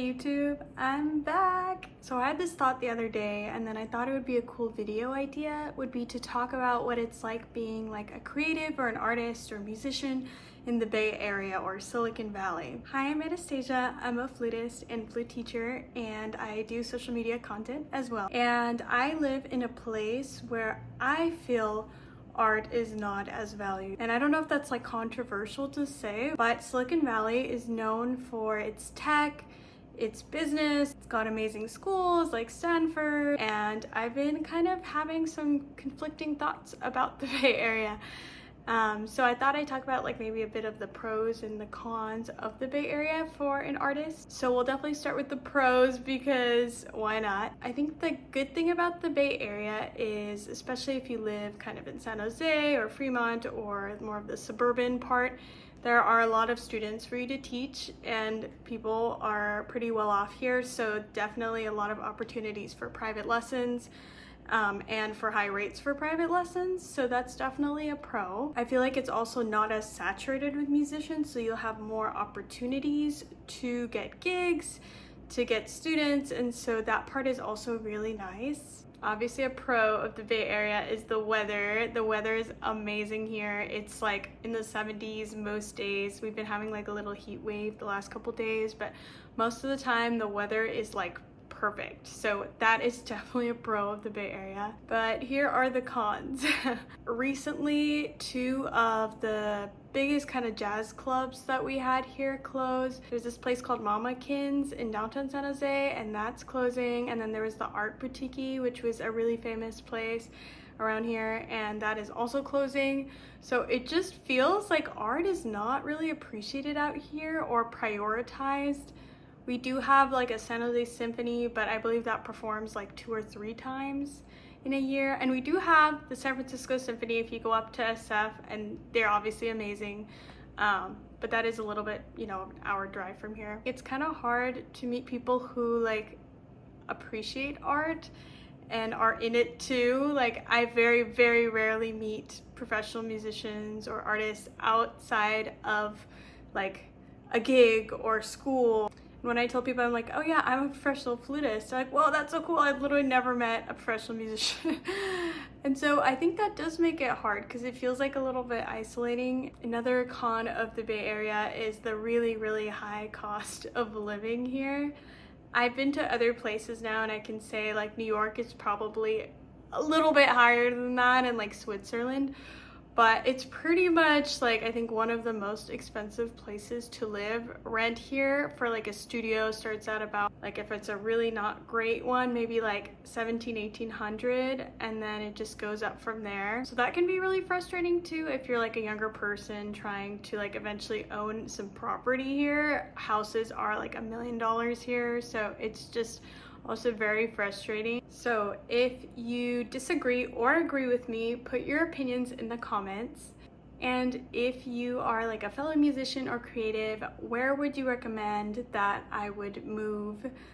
YouTube, I'm back. So I had this thought the other day, and then I thought it would be a cool video idea would be to talk about what it's like being like a creative or an artist or musician in the Bay Area or Silicon Valley. Hi, I'm Anastasia. I'm a flutist and flute teacher, and I do social media content as well. And I live in a place where I feel art is not as valued. And I don't know if that's like controversial to say, but Silicon Valley is known for its tech, its business. It's got amazing schools like Stanford, and I've been kind of having some conflicting thoughts about the Bay Area. So I thought I'd talk about like maybe a bit of the pros and the cons of the Bay Area for an artist. So we'll definitely start with the pros because why not? I think the good thing about the Bay Area is, especially if you live kind of in San Jose or Fremont or more of the suburban part, there are a lot of students for you to teach and people are pretty well off here. So definitely a lot of opportunities for private lessons. And for high rates for private lessons, so that's definitely a pro. I feel like it's also not as saturated with musicians, so you'll have more opportunities to get gigs, to get students, and so that part is also really nice. Obviously a pro of the Bay Area is the weather. The weather is amazing here. It's like in the 70s most days. We've been having like a little heat wave the last couple days, but most of the time the weather is like perfect. So that is definitely a pro of the Bay Area. But here are the cons. Recently, two of the biggest kind of jazz clubs that we had here closed. There's this place called Mama Kins in downtown San Jose, and that's closing. And then there was the Art Boutique, which was a really famous place around here, and that is also closing. So it just feels like art is not really appreciated out here or prioritized. We do have like a San Jose Symphony, but I believe that performs like 2 or 3 times in a year. And we do have the San Francisco Symphony if you go up to SF, and they're obviously amazing. But that is a little bit, an hour drive from here. It's kind of hard to meet people who like appreciate art and are in it too. Like I very, very rarely meet professional musicians or artists outside of like a gig or school. When I tell people, I'm like, oh yeah, I'm a professional flutist, they're like, well, that's so cool. I've literally never met a professional musician. And so I think that does make it hard because it feels like a little bit isolating. Another con of the Bay Area is the really, really high cost of living here. I've been to other places now and I can say like New York is probably a little bit higher than that, and like Switzerland. But it's pretty much like, I think one of the most expensive places to live. Rent here for like a studio starts at about, like if it's a really not great one, maybe like 1,800, and then it just goes up from there. So that can be really frustrating too if you're like a younger person trying to like eventually own some property here. Houses are like $1 million here, so it's just also very frustrating. So if you disagree or agree with me, put your opinions in the comments. And if you are like a fellow musician or creative, where would you recommend that I would move?